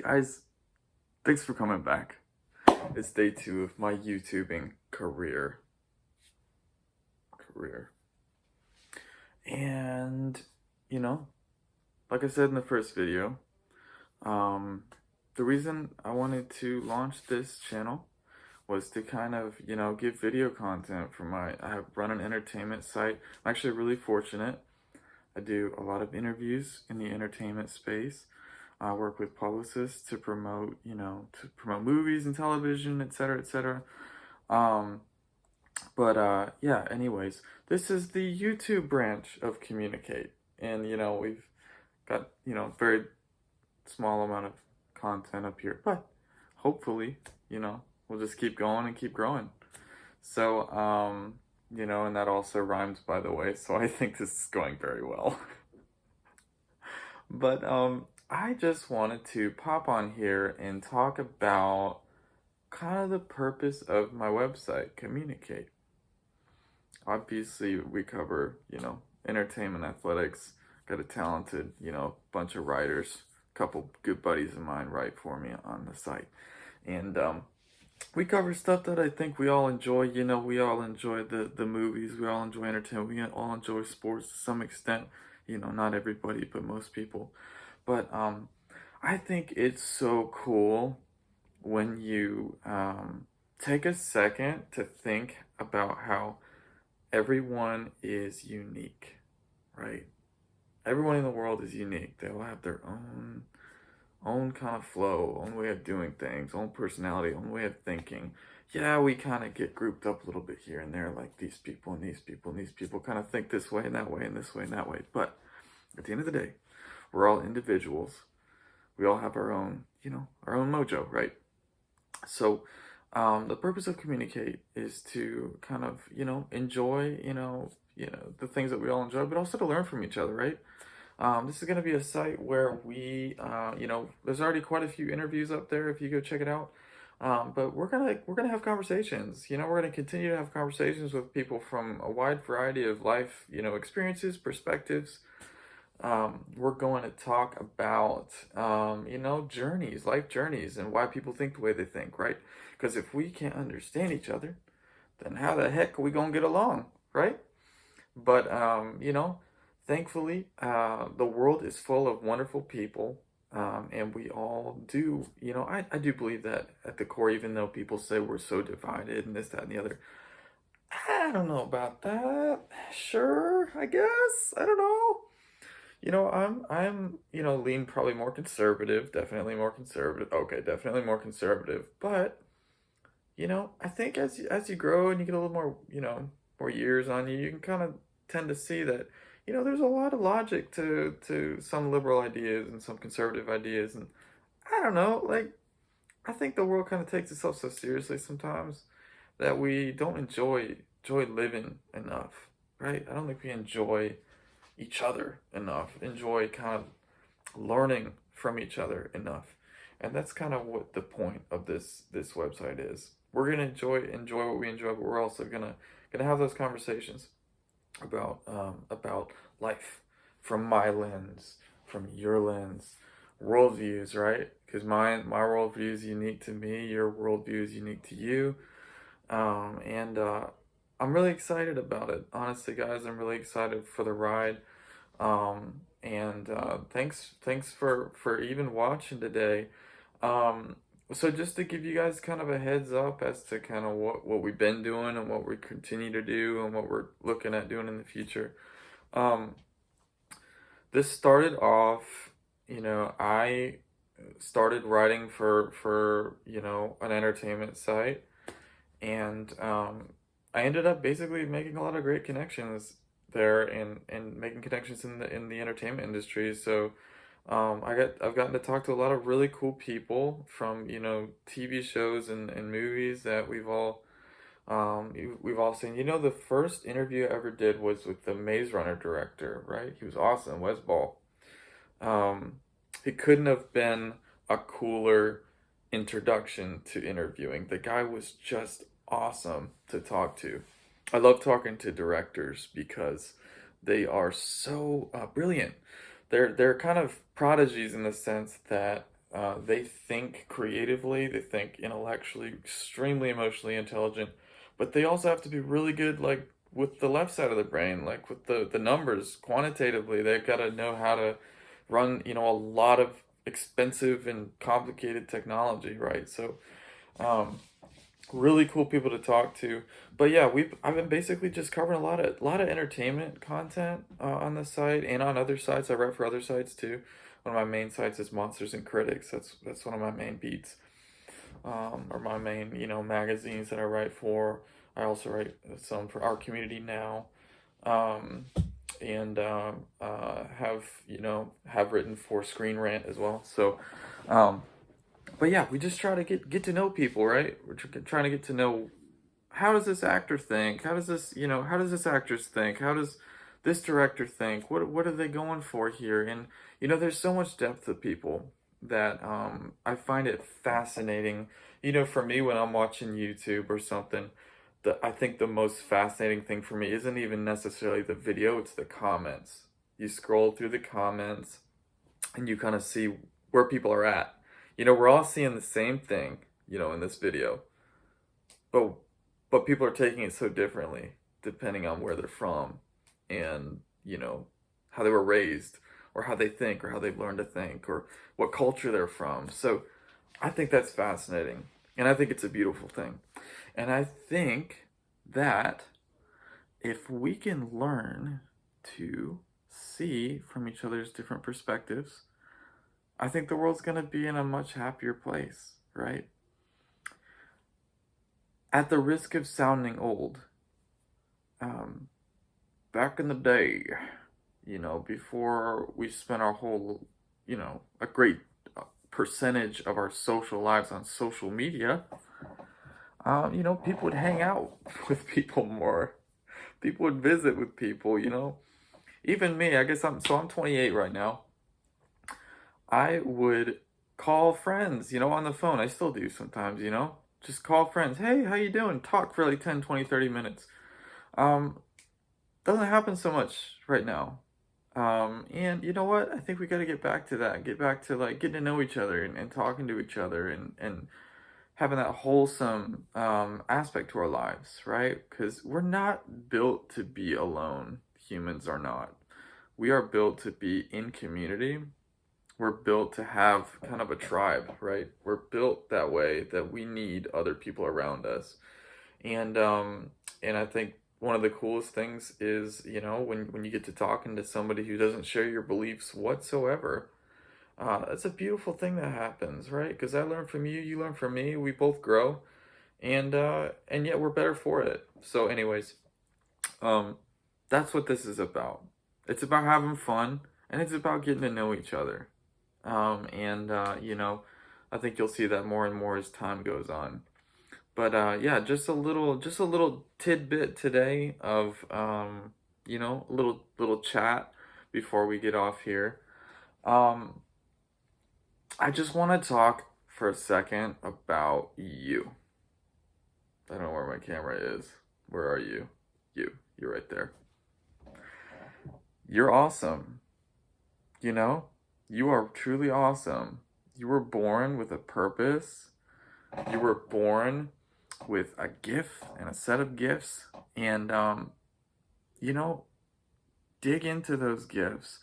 Guys, thanks for coming back. It's day 2 of my YouTubing career. And, like I said in the first video, the reason I wanted to launch this channel was to kind of, give video content for I run an entertainment site. I'm actually really fortunate. I do a lot of interviews in the entertainment space. I work with publicists to promote, movies and television, etc., etc. Yeah, anyways, this is the YouTube branch of Commyounicate. And, we've got, very small amount of content up here, but hopefully, we'll just keep going and keep growing. So, and that also rhymes, by the way, so I think this is going very well. But, I just wanted to pop on here and talk about kind of the purpose of my website, Commyounicate. Obviously, we cover, entertainment, athletics, got a talented, bunch of writers, a couple good buddies of mine write for me on the site. And we cover stuff that I think we all enjoy. We all enjoy the movies, we all enjoy entertainment, we all enjoy sports to some extent. Not everybody, but most people. But I think it's so cool when you take a second to think about how everyone is unique, right? Everyone in the world is unique. They all have their own kind of flow, own way of doing things, own personality, own way of thinking. Yeah, we kind of get grouped up a little bit here and there, like these people and these people and these people kind of think this way and that way and this way and that way. But at the end of the day, we're all individuals. We all have our own, our own mojo, right? So the purpose of Commyounicate is to kind of, enjoy, the things that we all enjoy, but also to learn from each other, right? This is going to be a site where we, there's already quite a few interviews up there if you go check it out. But we're gonna have conversations. We're gonna continue to have conversations with people from a wide variety of life, experiences, perspectives. We're going to talk about, journeys, life journeys, and why people think the way they think, right? Because if we can't understand each other, then how the heck are we going to get along, right? But, thankfully, the world is full of wonderful people, and we all do, I do believe that at the core, even though people say we're so divided and this, that, and the other, I don't know about that. Sure, I guess. I don't know. I'm lean probably more conservative, definitely more conservative. Okay, definitely more conservative. But, I think as you grow and you get a little more, more years on you, you can kind of tend to see that, there's a lot of logic to some liberal ideas and some conservative ideas. And I don't know, like, I think the world kind of takes itself so seriously sometimes that we don't enjoy living enough, right? I don't think we enjoy each other enough, enjoy kind of learning from each other enough. And that's kind of what the point of this website is. We're gonna enjoy what we enjoy, but we're also gonna have those conversations about life from my lens, from your lens, worldviews, right? Because my worldview is unique to me, your worldview is unique to you, and I'm really excited about it. Honestly, guys, I'm really excited for the ride. Thanks for even watching today. So just to give you guys kind of a heads up as to kind of what we've been doing and what we continue to do and what we're looking at doing in the future. This started off, I started writing for an entertainment site, and I ended up basically making a lot of great connections there and making connections in the entertainment industry. So I've gotten to talk to a lot of really cool people from TV shows and movies that we've all seen. The first interview I ever did was with the Maze Runner director, right? He was awesome, Wes Ball. He couldn't have been a cooler introduction to interviewing. The guy was just awesome to talk to. I love talking to directors because they are so brilliant. They're kind of prodigies in the sense that They think creatively, they think intellectually, extremely emotionally intelligent, but they also have to be really good, like with the left side of the brain, like with the numbers, quantitatively. They've got to know how to run, a lot of expensive and complicated technology, right? So, um, really cool people to talk to. But yeah, I've been basically just covering a lot of entertainment content on the site and on other sites. I write for other sites too. One of my main sites is Monsters and Critics. That's one of my main beats, or my main magazines that I write for. I also write some for Our Community Now, um, and have written for Screen Rant as well. So, um, but yeah, we just try to get to know people, right? We're trying to get to know, how does this actor think? How does this actress think? How does this director think? What are they going for here? And there's so much depth to people that I find it fascinating. For me, when I'm watching YouTube or something, I think the most fascinating thing for me isn't even necessarily the video, it's the comments. You scroll through the comments and you kind of see where people are at. We're all seeing the same thing, in this video, but people are taking it so differently depending on where they're from, and how they were raised, or how they think, or how they've learned to think, or what culture they're from. So I think that's fascinating, and I think it's a beautiful thing. And I think that if we can learn to see from each other's different perspectives, I think the world's going to be in a much happier place, right? At the risk of sounding old, um, back in the day, before we spent our whole, a great percentage of our social lives on social media, people would hang out with people more. People would visit with people. Even me, I guess I'm 28 right now. I would call friends, on the phone. I still do sometimes. Just call friends. Hey, how you doing? Talk for like 10, 20, 30 minutes. Um, doesn't happen so much right now. And you know what? I think we got to get back to that. Get back to like getting to know each other, and talking to each other, and having that wholesome aspect to our lives, right? Because we're not built to be alone. Humans are not. We are built to be in community. We're built to have kind of a tribe, right? We're built that way, that we need other people around us. And I think one of the coolest things is, when you get to talking to somebody who doesn't share your beliefs whatsoever. That's a beautiful thing that happens, right? Because I learn from you, you learn from me, we both grow, and yet we're better for it. So, anyways, um, that's what this is about. It's about having fun, and it's about getting to know each other. And I think you'll see that more and more as time goes on. But yeah, just a little tidbit today of a little chat before we get off here. Um, I just want to talk for a second about you. I don't know where my camera is. Where are you? You're right there. You're awesome. You know, you are truly awesome. You were born with a purpose. You were born with a gift and a set of gifts. And, you know, dig into those gifts,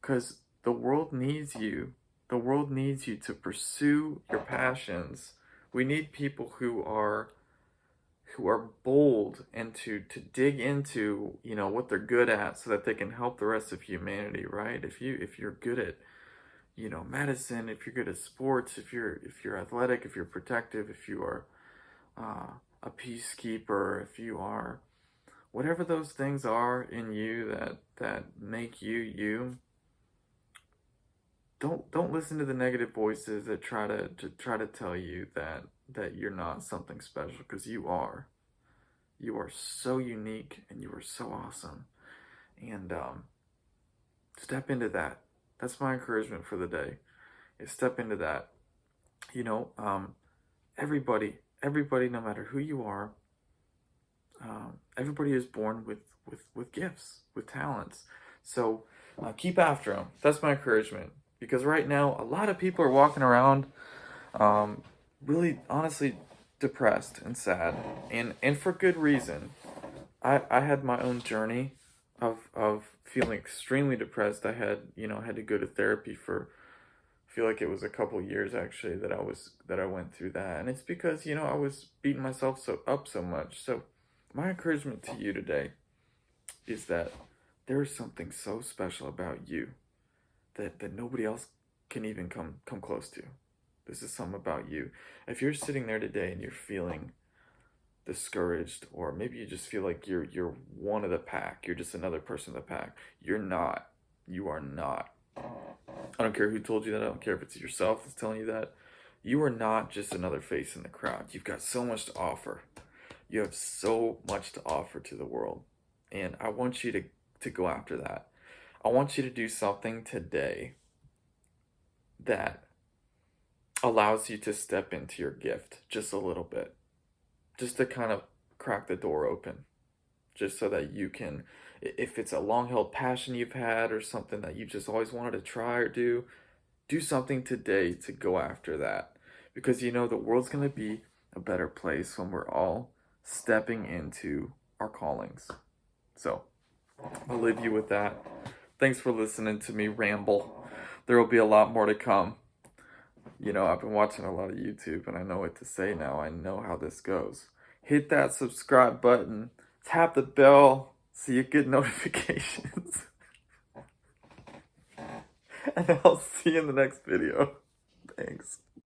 because the world needs you. The world needs you to pursue your passions. We need people who are bold, and to dig into what they're good at, so that they can help the rest of humanity, right? If you're good at medicine, if you're good at sports, if you're athletic, if you're protective, if you are a peacekeeper, if you are whatever those things are in you that make you you, don't listen to the negative voices that try to tell you that you're not something special, because you are. You are so unique, and you are so awesome. And step into that. That's my encouragement for the day. Is step into that. You know, everybody, no matter who you are, everybody is born with gifts, with talents. So keep after them. That's my encouragement. Because right now, a lot of people are walking around really, honestly, depressed and sad. And for good reason. I had my own journey of feeling extremely depressed. I had to go to therapy for, I feel like it was a couple years actually that I went through that. And it's because, I was beating myself so much. So my encouragement to you today is that there is something so special about you that nobody else can even come close to. This is something about you. If you're sitting there today and you're feeling discouraged, or maybe you just feel like you're one of the pack, you're just another person in the pack. You're not. You are not. I don't care who told you that. I don't care if it's yourself that's telling you that. You are not just another face in the crowd. You've got so much to offer. You have so much to offer to the world. And I want you to go after that. I want you to do something today that allows you to step into your gift just a little bit. Just to kind of crack the door open. Just so that you can, if it's a long-held passion you've had or something that you just always wanted to try or do something today to go after that. Because the world's going to be a better place when we're all stepping into our callings. So, I'll leave you with that. Thanks for listening to me ramble. There will be a lot more to come. I've been watching a lot of YouTube and I know what to say now. I know how this goes. Hit that subscribe button. Tap the bell so you get notifications. And I'll see you in the next video. Thanks.